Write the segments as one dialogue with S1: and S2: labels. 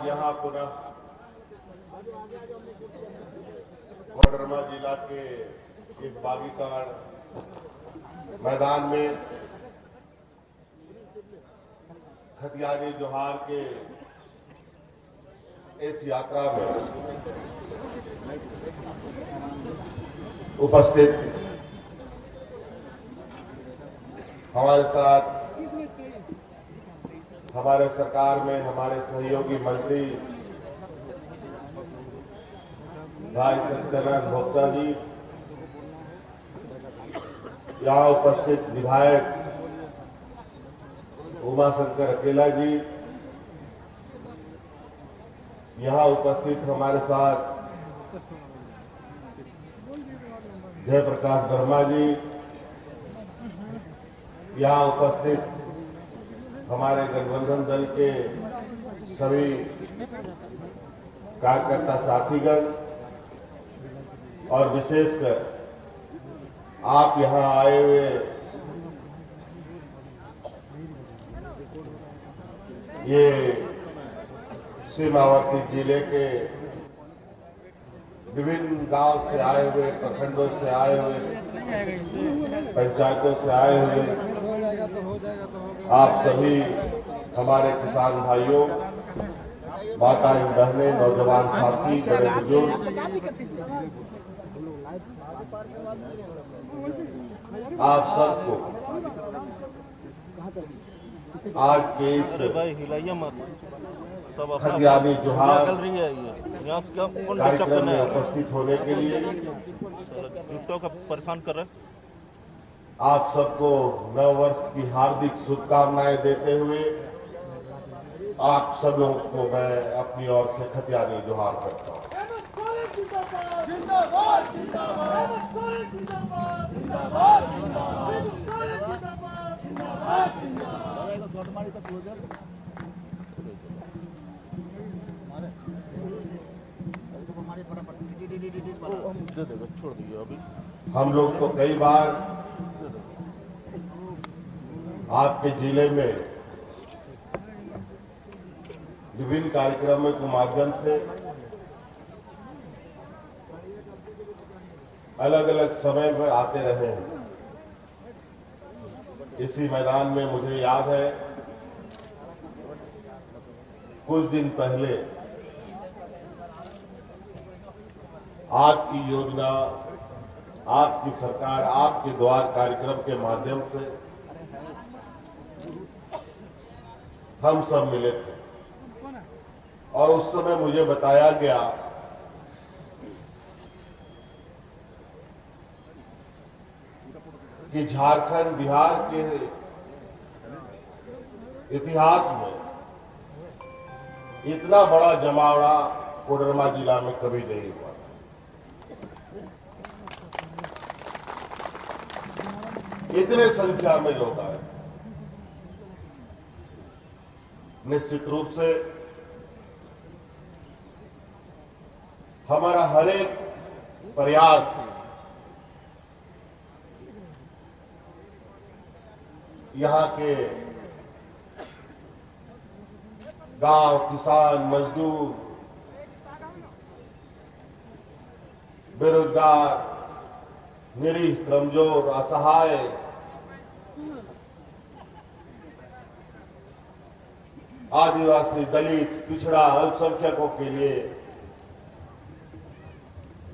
S1: यहाँ पुनः कोडरमा जिला के इस बागीकाड़ मैदान में खतियानी जोहार के इस यात्रा में उपस्थित हमारे साथ हमारे सरकार में हमारे सहयोगी मंत्री भाई सत्यनारायण भोक्ता जी, यहां उपस्थित विधायक उमाशंकर अकेला जी, यहां उपस्थित हमारे साथ जयप्रकाश वर्मा जी, यहां उपस्थित हमारे गठबंधन दल के सभी कार्यकर्ता साथीगण और विशेषकर आप यहां आए हुए ये सीमावर्ती जिले के विभिन्न गांव से आए हुए, प्रखंडों से आए हुए, पंचायतों से आए हुए आप सभी हमारे किसान भाइयों, माताएं, बहनें, नौजवान साथी, बड़े बुजुर्ग, आप सबको आज के इस खतियानी जोहार कार्यक्रम में उपस्थित होने के लिए
S2: परेशान कर रहे
S1: आप सबको नव वर्ष की हार्दिक शुभकामनाएं देते हुए आप सब लोगों को मैं अपनी ओर से खतियानी जोहार करता हूं।
S2: छोड़ दिए अभी
S1: हम लोग तो कई बार आपके जिले में विभिन्न कार्यक्रमों के माध्यम से अलग अलग समय में आते रहे हैं। इसी मैदान में मुझे याद है कुछ दिन पहले आपकी योजना, आपकी सरकार, आपके द्वार कार्यक्रम के माध्यम से हम सब मिले थे और उस समय मुझे बताया गया कि झारखंड, बिहार के इतिहास में इतना बड़ा जमावड़ा कोडरमा जिला में कभी नहीं हुआ। इतने संख्या में लोग आए। निश्चित रूप से हमारा हर एक प्रयास यहां के गांव, किसान, मजदूर, बेरोजगार, निरीह, कमजोर, असहाय, आदिवासी, दलित, पिछड़ा, अल्पसंख्यकों के लिए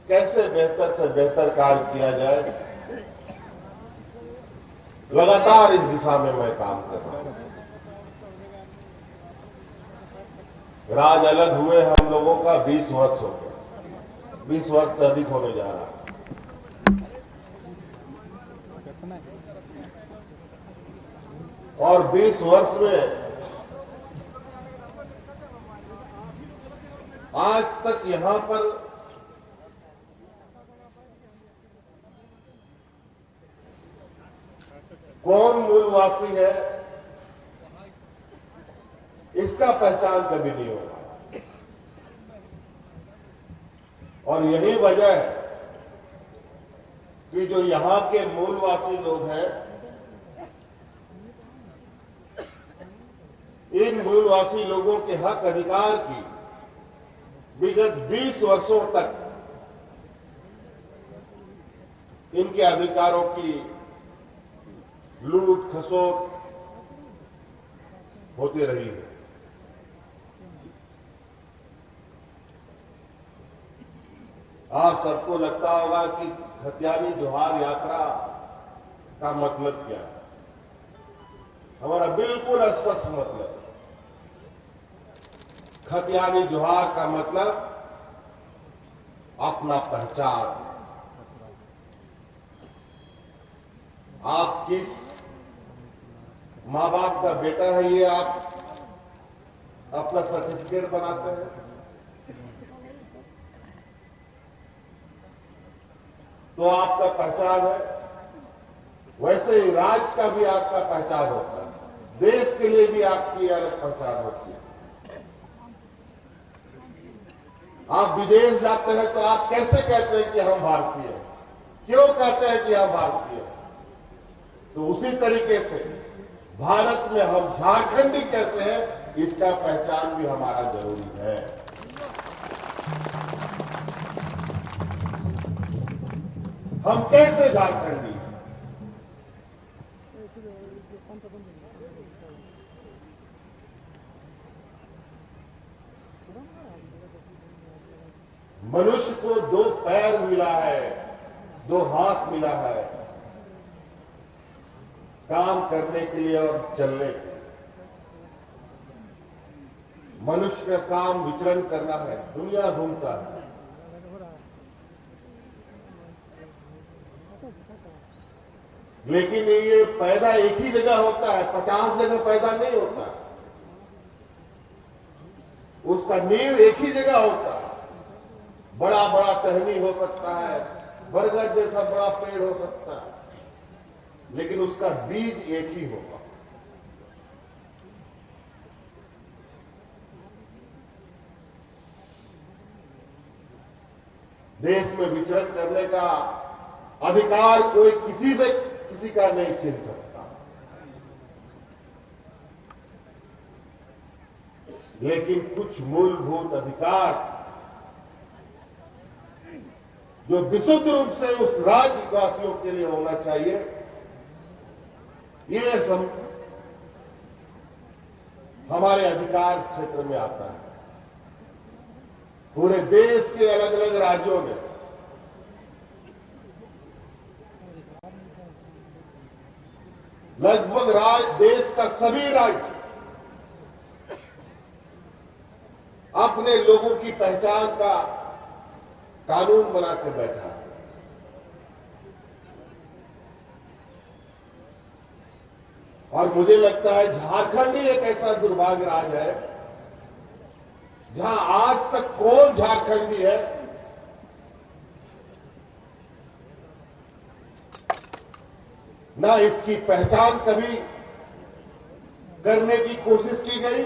S1: कैसे बेहतर से बेहतर कार्य किया जाए, लगातार इस दिशा में मैं काम कर रहा हूं। राज अलग हुए हम लोगों का 20 वर्ष हो गया, 20 वर्ष से अधिक होने जा रहा है। और 20 वर्ष में आज तक यहां पर कौन मूलवासी है इसका पहचान कभी नहीं होगा। और यही वजह है कि जो यहां के मूलवासी लोग हैं, इन मूलवासी लोगों के हक अधिकार की विगत 20 वर्षों तक इनके अधिकारों की लूट खसोट होती रही है। आप सबको लगता होगा कि खतियानी जोहार यात्रा का मतलब क्या है। हमारा बिल्कुल स्पष्ट मतलब है। खतियानी जोहार का मतलब अपना पहचान। आप किस मां बाप का बेटा है, ये आप अपना सर्टिफिकेट बनाते हैं। तो आपका पहचान है। वैसे ही राज्य का भी आपका पहचान होता है। देश के लिए भी आपकी अलग पहचान होती है। आप विदेश जाते हैं तो आप कैसे कहते हैं कि हम भारतीय हैं? क्यों कहते हैं कि हम भारतीय हैं? तो उसी तरीके से भारत में हम झारखंडी कैसे हैं, इसका पहचान भी हमारा जरूरी है। हम कैसे झारखंडी हैं? मनुष्य को 2 पैर मिला है, 2 हाथ मिला है काम करने के लिए और चलने के लिए। मनुष्य का काम विचरण करना है, दुनिया घूमता है। लेकिन ये पैदा एक ही जगह होता है, 50 जगह पैदा नहीं होता। उसका नींव एक ही जगह होता है। बड़ा बड़ा टहनी हो सकता है, बरगद जैसा बड़ा पेड़ हो सकता है, लेकिन उसका बीज एक ही होगा। देश में विचरण करने का अधिकार कोई किसी का नहीं छीन सकता। लेकिन कुछ मूलभूत अधिकार जो विशुद्ध रूप से उस राज्यवासियों के लिए होना चाहिए, ये हमारे अधिकार क्षेत्र में आता है। पूरे देश के अलग अलग राज्यों में लगभग देश का सभी राज्य अपने लोगों की पहचान का कानून बना के बैठा है। और मुझे लगता है झारखंड ही एक ऐसा दुर्भाग्य राज्य है जहां आज तक कौन झारखंडी है, ना इसकी पहचान कभी करने की कोशिश की गई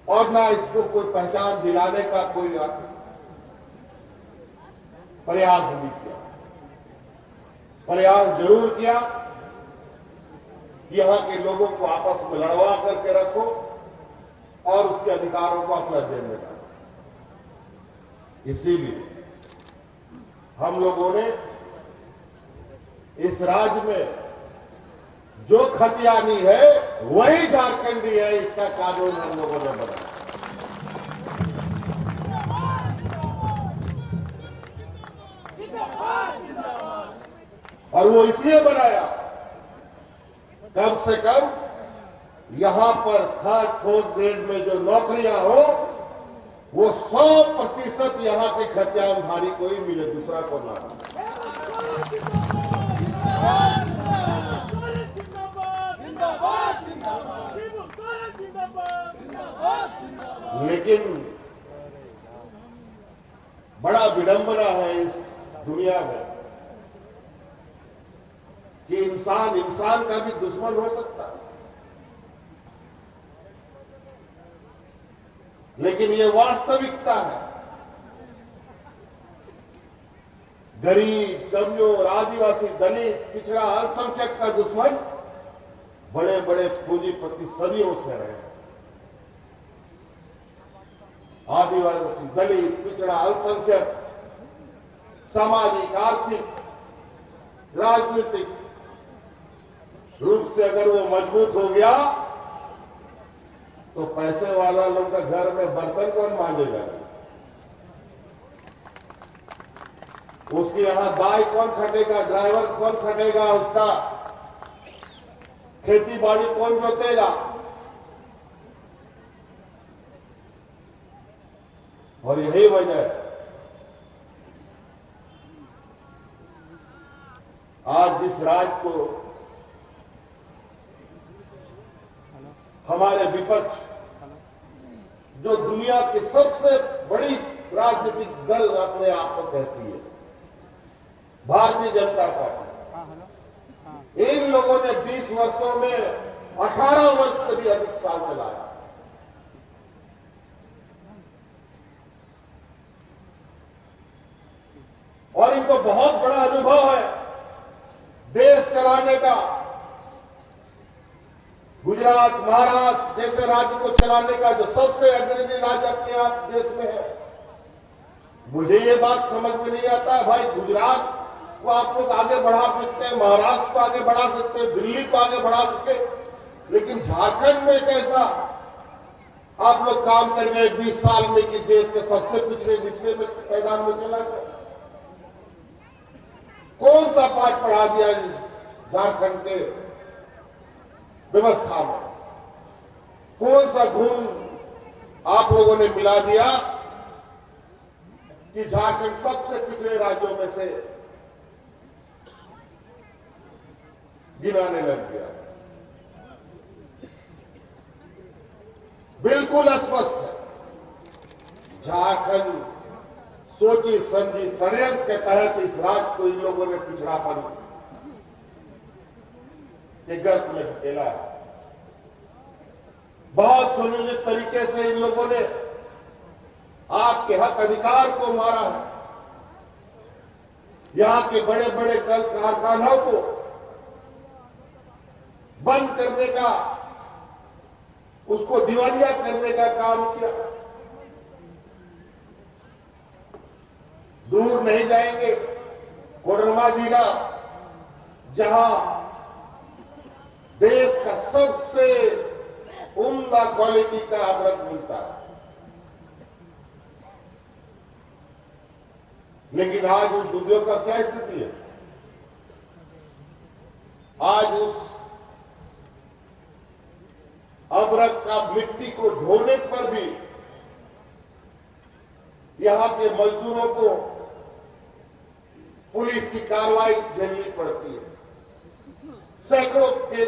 S1: और ना इसको कोई पहचान दिलाने का कोई प्रयास नहीं किया। प्रयास जरूर किया कि यहां के लोगों को आपस में लड़वा करके रखो और उसके अधिकारों को अपना जेब में डालो। इसीलिए हम लोगों ने इस राज्य में जो खतियानी है वही झारखंडी है, इसका कानून हम लोगों ने बनाया। और वो इसलिए बनाया कम से कम यहां पर थर्ड फोर्थ ग्रेड में जो नौकरियां हो वो 100% यहां के खतियानधारी को ही मिले, दूसरा को ना मिले। लेकिन बड़ा विडंबना है इस दुनिया में कि इंसान का भी दुश्मन हो सकता है। लेकिन ये वास्तविकता है गरीब, कमजोर, आदिवासी, दलित, पिछड़ा, अल्पसंख्यक का दुश्मन बड़े बड़े पूंजीपति सदियों से रहे। आदिवासी, दलित, पिछड़ा, अल्पसंख्यक सामाजिक, आर्थिक, राजनीतिक रूप से अगर वो मजबूत हो गया तो पैसे वाला लोग का घर में बर्तन कौन मांजेगा? उसके यहां दाई कौन खटेगा? ड्राइवर कौन खटेगा? उसका खेती बाड़ी कौन जोतेगा? और यही वजह है आज जिस राज्य को हमारे विपक्ष जो दुनिया की सबसे बड़ी राजनीतिक दल अपने आप को कहती है, भारतीय जनता पार्टी, इन लोगों ने 20 वर्षों में 18 वर्ष से भी अधिक साल चलाया। और इनको बहुत बड़ा अनुभव है देश चलाने का। गुजरात, महाराष्ट्र जैसे राज्य को चलाने का जो सबसे अग्रणी राज्य अपने आप देश में है। मुझे ये बात समझ में नहीं आता, भाई गुजरात को आप लोग आगे बढ़ा सकते हैं, महाराष्ट्र को आगे बढ़ा सकते हैं, दिल्ली को आगे बढ़ा सकते हैं, लेकिन झारखंड में कैसा आप लोग काम कर गए 20 साल में कि देश के सबसे पिछड़े में मैदान में चला गया? कौन सा पाठ पढ़ा दिया इस झारखंड के व्यवस्था में? कौन सा गुण आप लोगों ने मिला दिया कि झारखंड सबसे पिछड़े राज्यों में से गिनाने लग गया? बिल्कुल अस्पष्ट है। झारखंड सोची समझी षड्यंत्र के तहत इस राज्य को इन लोगों ने पिछड़ापन के गर्त में ढकेला है। बहुत सुनियोजित तरीके से इन लोगों ने आपके हक अधिकार को मारा है। यहां के बड़े बड़े कल कारखानों को बंद करने का, उसको दिवालिया करने का काम किया। दूर नहीं जाएंगे, कोडरमा जिला जहां देश का सबसे उम्दा क्वालिटी का अमृत मिलता है, लेकिन आज उस उद्योग का क्या स्थिति है? आज उस अमृत का मिट्टी को ढोने पर भी यहां के मजदूरों को पुलिस की कार्रवाई झेलनी पड़ती है। सैकड़ों के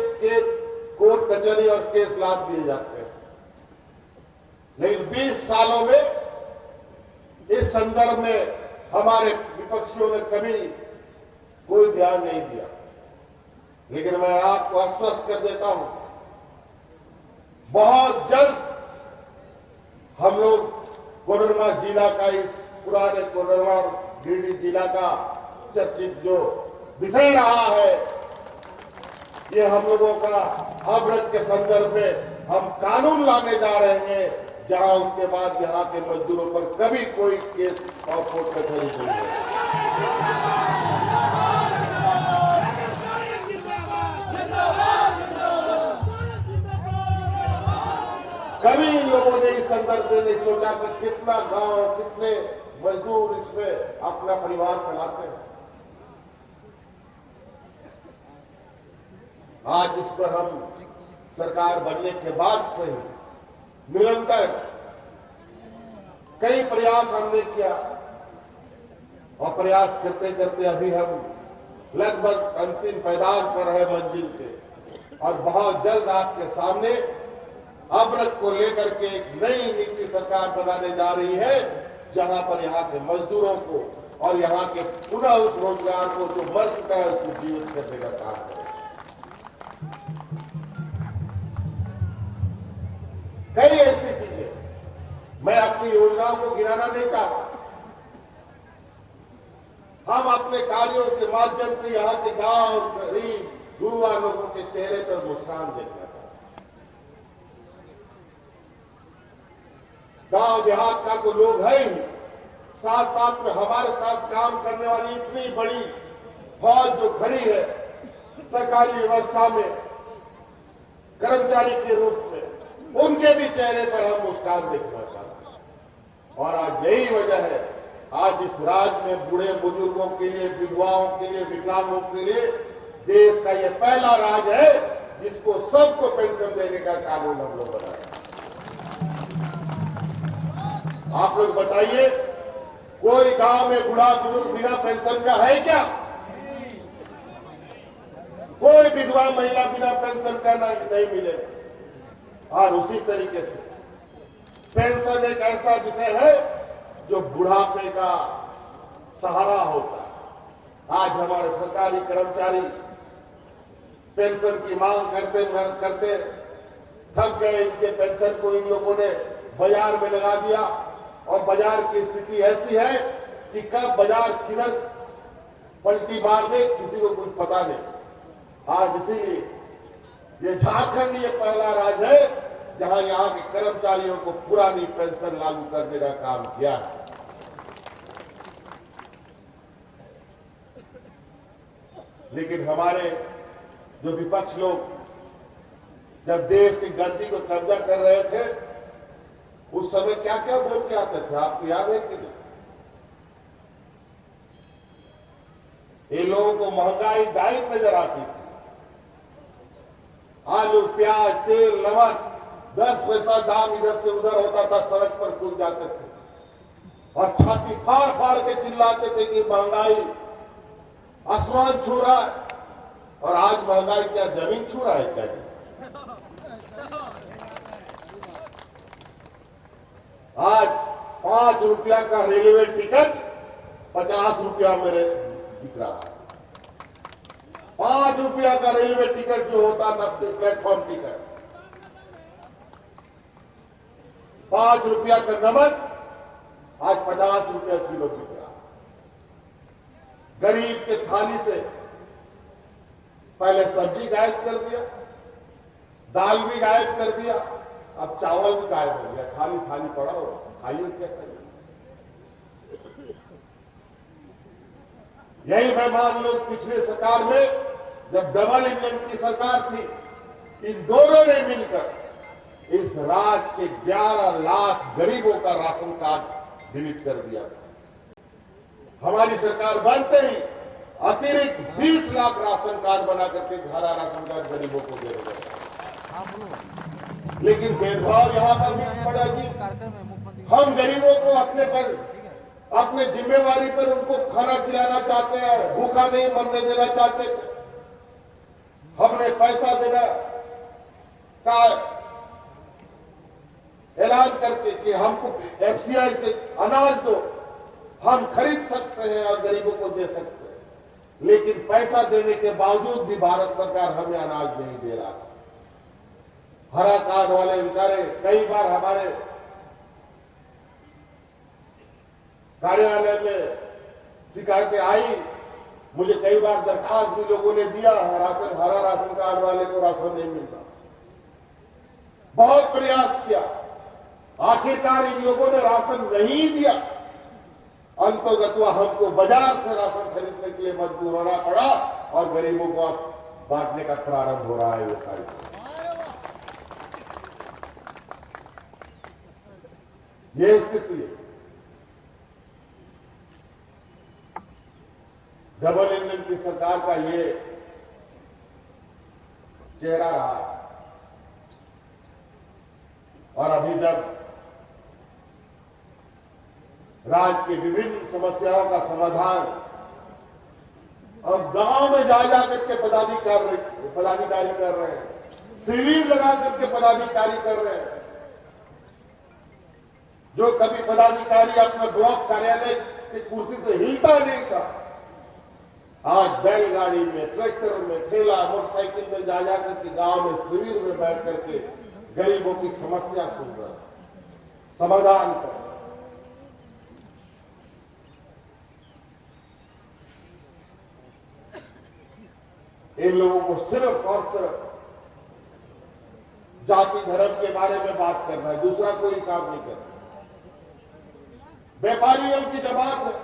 S1: कोर्ट कचहरी और केस लाद दिए जाते हैं, लेकिन 20 सालों में इस संदर्भ में हमारे विपक्षियों ने कभी कोई ध्यान नहीं दिया। लेकिन मैं आपको आश्वस्त कर देता हूं, बहुत जल्द हम लोग कोडरमा जिला का, इस पुराने कोडरमा गिरिडीह जिला का चर्चित जो विषय रहा है, ये हम लोगों का अमृत के संदर्भ में हम कानून लाने जा रहे हैं, जहां उसके बाद यहां के मजदूरों पर कभी कोई केस और कोर्ट कचहरी नहीं है। कभी इन लोगों ने इस संदर्भ में नहीं सोचा कि कितना गांव, कितने मजदूर इसमें अपना परिवार चलाते हैं। आज इस पर हम सरकार बनने के बाद से ही निरंतर कई प्रयास हमने किया, और प्रयास करते करते अभी हम लगभग अंतिम पायदान पर है मंजिल के, और बहुत जल्द आपके सामने अमृत को लेकर के एक नई नीति सरकार बनाने जा रही है, जहां पर यहां के मजदूरों को और यहां के पुनः उस रोजगार को जो मर चुका है उसको जीवित करने का काम करें। कई ऐसी चीजें, मैं अपनी योजनाओं को गिनाना नहीं चाहता, हम अपने कार्यों के माध्यम से यहाँ के गांव, गरीब, गुरुआ लोगों के चेहरे पर मुस्कान देखना चाहते हैं। गांव देहात का तो लोग है ही, साथ साथ में हमारे साथ काम करने वाली इतनी बड़ी फौज जो खड़ी है सरकारी व्यवस्था में कर्मचारी के रूप में, उनके भी चेहरे पर हम मुस्कान देखना चाहते हैं। और आज यही वजह है, आज इस राज्य में बूढ़े बुजुर्गों के लिए, विधवाओं के लिए, विकलांगों के लिए देश का ये पहला राज्य है जिसको सबको पेंशन देने का कानून हम लोग बनाए। आप लोग बताइए, कोई गांव में बूढ़ा बुजुर्ग बिना पेंशन का है क्या? कोई विधवा महिला बिना पेंशन का नहीं मिलेगा। और उसी तरीके से पेंशन एक ऐसा विषय है जो बुढ़ापे का सहारा होता है। आज हमारे सरकारी कर्मचारी पेंशन की मांग करते थक गए। इनके पेंशन को इन लोगों ने बाजार में लगा दिया और बाजार की स्थिति ऐसी है कि कब बाजार किधर पलटी मार दे किसी को कुछ पता नहीं। आज इसीलिए ये झारखंड ये पहला राज्य है जहां यहां के कर्मचारियों को पुरानी पेंशन लागू करने का काम किया है। लेकिन हमारे जो विपक्ष लोग जब देश की गद्दी को कब्जा कर रहे थे, उस समय क्या क्या बोल के आते थे, आपको याद है कि नहीं? ये लोगों को महंगाई डाइट नजर आती थी। आलू, प्याज, तेल, नमक 10 पैसा दाम इधर से उधर होता था, सड़क पर कूद जाते थे और छाती फाड़ फाड़ के चिल्लाते थे कि महंगाई आसमान छू रहा है। और आज महंगाई क्या जमीन छू रहा है क्या? आज 5 रुपया का रेलवे टिकट 50 रुपया में बिक रहा है। 5 रुपया का रेलवे टिकट जो होता था प्लेटफॉर्म टिकट, 5 रुपया का नमक आज 50 रुपया किलो बिक रहा है। गरीब के थाली से पहले सब्जी गायब कर दिया, दाल भी गायब कर दिया, अब चावल भी गायब हो गया। खाली थाली पड़ा हो, खाइए क्या करिए। यही मेहमान लोग पिछले सरकार में जब डबल इंजन की सरकार थी, इन दोनों ने मिलकर इस राज्य के 11 लाख गरीबों का राशन कार्ड डिलीट कर दिया। हमारी सरकार बनते ही अतिरिक्त 20 लाख राशन कार्ड बना करके हरा राशन कार्ड गरीबों को दे रहे हैं। लेकिन भेदभाव यहां पर भी पड़ा जी। हम गरीबों को अपने जिम्मेवारी पर उनको खाना खिलाना चाहते हैं, भूखा नहीं मरने देना चाहते थे। हमने पैसा देना का ऐलान करके कि हमको एफसीआई से अनाज दो, हम खरीद सकते हैं और गरीबों को दे सकते हैं। लेकिन पैसा देने के बावजूद भी भारत सरकार हमें अनाज नहीं दे रहा। हरा कार्ड वाले बेचारे कई बार हमारे कार्यालय में शिकायतें आई, मुझे कई बार दरखास्त भी लोगों ने दिया, हरा राशन कार्ड वाले को राशन नहीं मिलता। बहुत प्रयास किया, आखिरकार इन लोगों ने राशन नहीं दिया। अंतोगत्वा हमको बाजार से राशन खरीदने के लिए मजबूर होना पड़ा और गरीबों को बांटने का प्रारंभ हो रहा है। ये सारी ये स्थिति है। डबल इंजन की सरकार का ये चेहरा रहा। और अभी जब राज्य की विभिन्न समस्याओं का समाधान और गांव में जा करके पदाधिकारी कर रहे हैं, शिविर लगा करके पदाधिकारी कर रहे हैं। जो कभी पदाधिकारी अपने ब्लॉक कार्यालय की कुर्सी से हिलता नहीं था, आज बैलगाड़ी में, ट्रैक्टर में, ठेला, मोटरसाइकिल में जा करके गांव में शिविर में बैठ करके गरीबों की समस्या सुन रहे हैं, समाधान कर। इन लोगों को सिर्फ और सिर्फ जाति धर्म के बारे में बात करना है, दूसरा कोई काम नहीं करना। व्यापारियों की जमात है,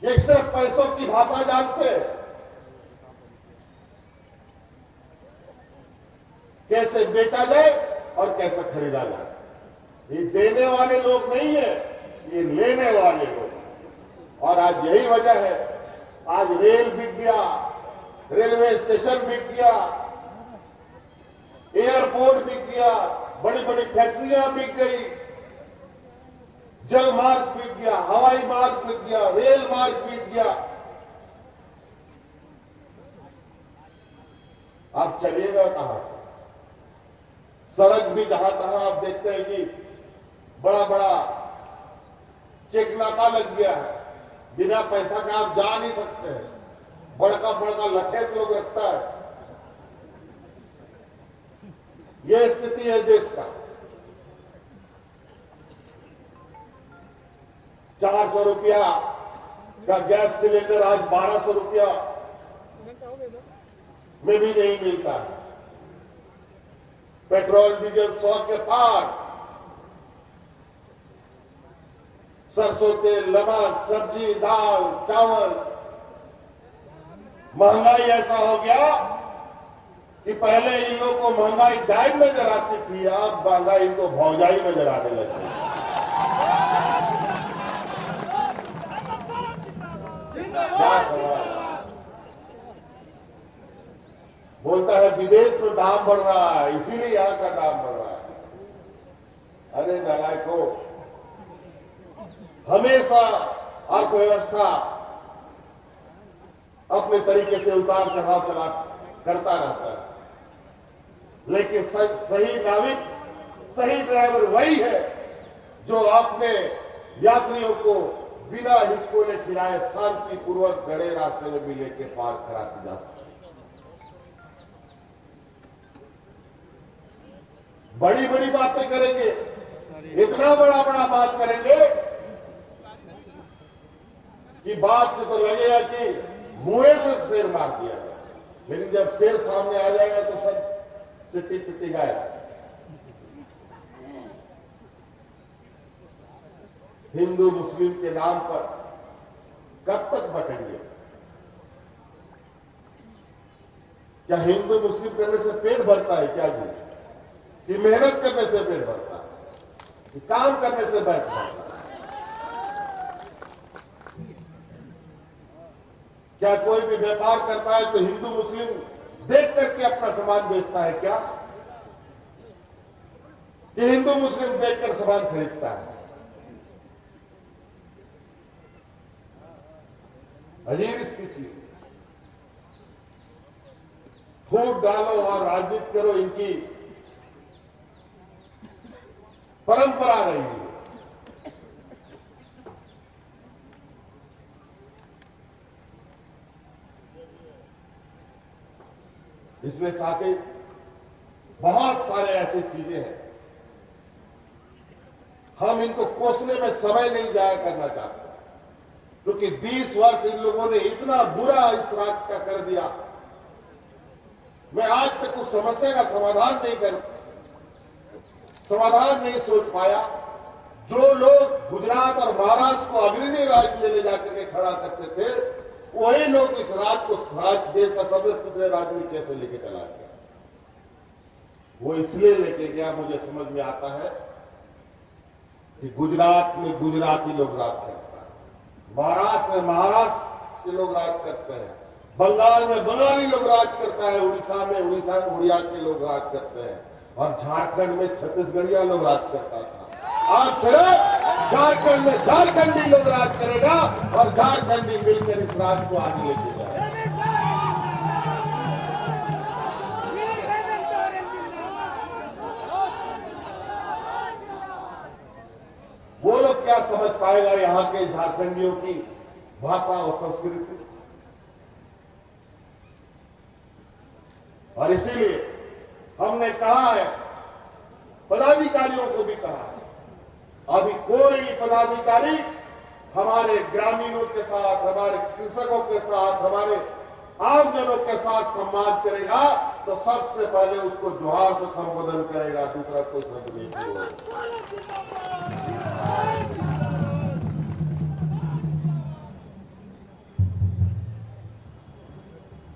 S1: ये सिर्फ पैसों की भाषा जानते हैं, कैसे बेचा जाए और कैसे खरीदा जाए। ये देने वाले लोग नहीं है, ये लेने वाले लोग। और आज यही वजह है, आज रेल बिक गया, रेलवे स्टेशन बिक गया, एयरपोर्ट बिक गया, बड़ी बड़ी फैक्ट्रियां बिक गई, जल मार्ग बिक गया, हवाई मार्ग बिक गया, रेल मार्ग बिक गया। आप चलिएगा कहां से? सड़क भी जहां तहां आप देखते हैं कि बड़ा बड़ा चेक नाका लग गया है, बिना पैसा के आप जा नहीं सकते हैं, बड़का बड़का लठेत लोग रखता है। यह स्थिति है देश का। 400 रुपया का गैस सिलेंडर आज 1200 रुपया में भी नहीं मिलता है। पेट्रोल डीजल 100 के पार, सरसों तेल, नमक, सब्जी, दाल, चावल, महंगाई ऐसा हो गया कि पहले इन लोगों को महंगाई दाई नजर आती थी, अब महंगाई को भौजाई नजर आने लगी। क्या सवाल? बोलता है विदेश में दाम बढ़ रहा है, इसीलिए यहां का दाम बढ़ रहा है। अरे नालायकों, हमेशा अर्थव्यवस्था अपने तरीके से उतार चढ़ाव चला करता रहता है, लेकिन सही नाविक, सही ड्राइवर वही है जो अपने यात्रियों को बिना हिचकोले खिलाए शांतिपूर्वक गड़े रास्ते में भी लेके पार करा के जा सके। बड़ी बड़ी बातें करेंगे, इतना बड़ा बड़ा बात करेंगे कि बात से तो लगेगा कि मुंह से शेर मार दिया, लेकिन जब शेर सामने आ जाएगा तो सब सिट्टी पिट्टी गायब। हिंदू मुस्लिम के नाम पर कब तक बटेंगे? क्या हिंदू मुस्लिम करने से पेट भरता है क्या जी? कि मेहनत करने से पेट भरता है, कि काम करने से पेट भरता है? क्या कोई भी व्यापार करता है तो हिंदू मुस्लिम देख करके अपना सामान बेचता है क्या? कि हिंदू मुस्लिम देखकर सामान खरीदता है? अजीब स्थिति। फूट डालो और राजनीति करो, इनकी परंपरा रही है। इसलिए साथ ही बहुत सारे ऐसी चीजें हैं, हम इनको कोसने में समय नहीं जाया करना चाहते, क्योंकि 20 वर्ष इन लोगों ने इतना बुरा इस राज्य का कर दिया। मैं आज तक उस समस्या का समाधान नहीं सोच पाया। जो लोग गुजरात और महाराष्ट्र को अग्रणी राज्य में ले जाकर के खड़ा करते थे, वही लोग इस राज्य को देश का सबसे पिछड़े राज्य में कैसे लेके चला गया? वो इसलिए लेके गया, मुझे समझ में आता है कि गुजरात में गुजराती लोग राज करता है, महाराष्ट्र में महाराष्ट्र के लोग राज करते हैं, बंगाल में बंगाली लोग राज करता है, उड़ीसा में उड़िया के लोग राज करते हैं, और झारखंड में छत्तीसगढ़िया लोग राज करता था। आज सिर्फ झारखंड में झारखंडी लोग राज करेगा और झारखंडी मिलकर इस राज्य को आगे लेके जाएगा। वो लोग क्या समझ पाएगा यहां के झारखंडियों की भाषा और संस्कृति? और इसीलिए हमने कहा है, पदाधिकारियों को भी कहा है, अभी कोई भी पदाधिकारी हमारे ग्रामीणों के साथ, हमारे कृषकों के साथ, हमारे आम जनों के साथ संवाद करेगा तो सबसे पहले उसको जोहार से संबोधन करेगा, दूसरा कोई शब्द नहीं बोलेगा।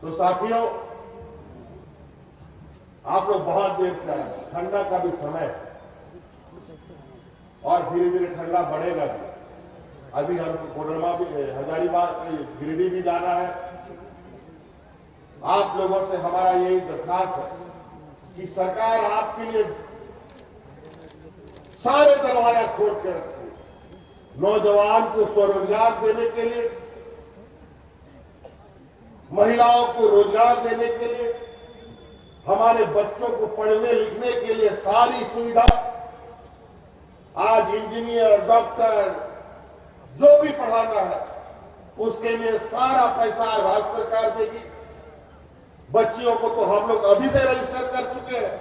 S1: तो साथियों, आप लोग बहुत देर से आए, ठंडा का भी समय है और धीरे धीरे ठंडा बढ़ेगा भी। अभी हमको कोडरमा भी, हजारीबाग, गिरिडीह भी जाना है। आप लोगों से हमारा यही दरखास्त है कि सरकार आपके लिए सारे दरवाजा खोल के रखे। नौजवान को स्वरोजगार देने के लिए, महिलाओं को रोजगार देने के लिए, हमारे बच्चों को पढ़ने लिखने के लिए सारी सुविधा, आज इंजीनियर, डॉक्टर, जो भी पढ़ाना है उसके लिए सारा पैसा राज्य सरकार देगी। बच्चियों को तो हम लोग अभी से रजिस्टर कर चुके हैं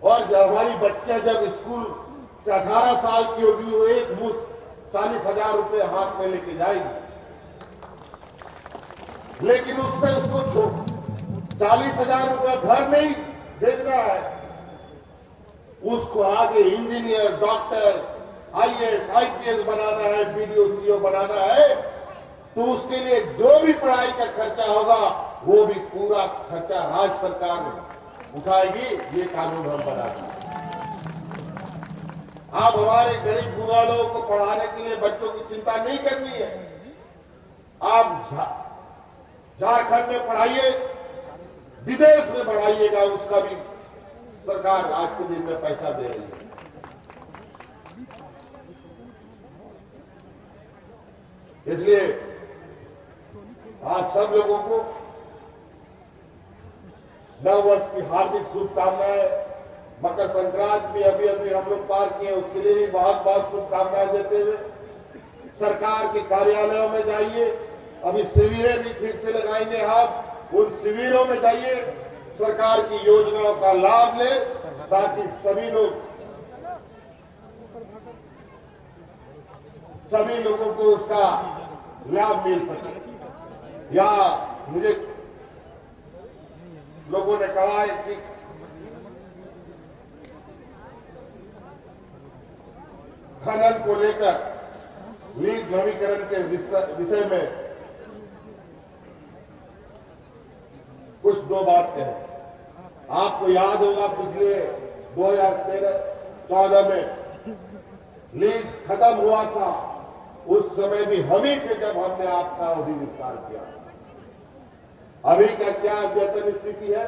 S1: और जब हमारी बच्चियां जब स्कूल से 18 साल की होगी वो एक मुश्त 40,000 रुपये हाथ में लेके जाएगी। लेकिन उससे उसको 40,000 रुपये घर नहीं भेजना है, उसको आगे इंजीनियर, डॉक्टर, IAS, IPS बनाना है, BDO, CO बनाना है, तो उसके लिए जो भी पढ़ाई का खर्चा होगा वो भी पूरा खर्चा राज्य सरकार उठाएगी। ये कानून हम बनाएंगे। आप हमारे गरीब गुरबा लोगों को पढ़ाने के लिए बच्चों की चिंता नहीं करनी है। आप झारखंड में पढ़ाइए, विदेश में पढ़ाइएगा, उसका भी सरकार आज के दिन में पैसा दे रही है। इसलिए आप सब लोगों को नव वर्ष की हार्दिक शुभकामनाएं। मकर संक्रांति भी अभी अभी हम लोग पार किए, उसके लिए भी बहुत बहुत शुभकामनाएं देते हुए सरकार के कार्यालयों में जाइए। अभी शिविरें भी फिर से लगाएंगे हम, उन शिविरों में जाइए, सरकार की योजनाओं का लाभ ले ताकि सभी लोगों को उसका लाभ मिल सके। या मुझे लोगों ने कहा है कि खनन को लेकर लीज नवीकरण के विषय में कुछ दो बात कहें। आपको याद होगा पिछले 2013-14 में लीज खत्म हुआ था, उस समय भी हम ही थे जब हमने आपका अवधि विस्तार किया। अभी का क्या अद्यतन स्थिति है?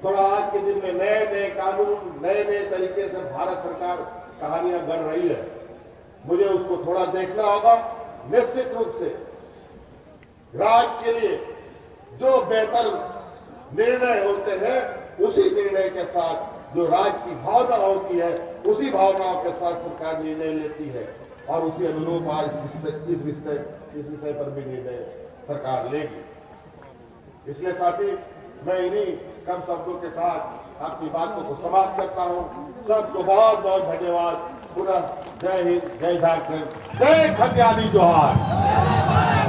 S1: थोड़ा आज के दिन में नए नए कानून, नए नए तरीके से भारत सरकार कहानियां गढ़ रही है। मुझे उसको थोड़ा देखना होगा। निश्चित रूप से राज्य के लिए जो बेहतर निर्णय होते हैं, उसी निर्णय के साथ जो राज्य की भावना होती है, उसी भावनाओं के साथ सरकार निर्णय लेती है और उसी अनुरूप आज इस विषय पर भी निर्णय सरकार लेगी। इसलिए साथी, मैं इन्हीं कम शब्दों के साथ आपकी बातों को समाप्त करता हूं। सबको बहुत बहुत धन्यवाद। पुनः जय हिंद, जय झारखंड, जय खंडियाली जोहार।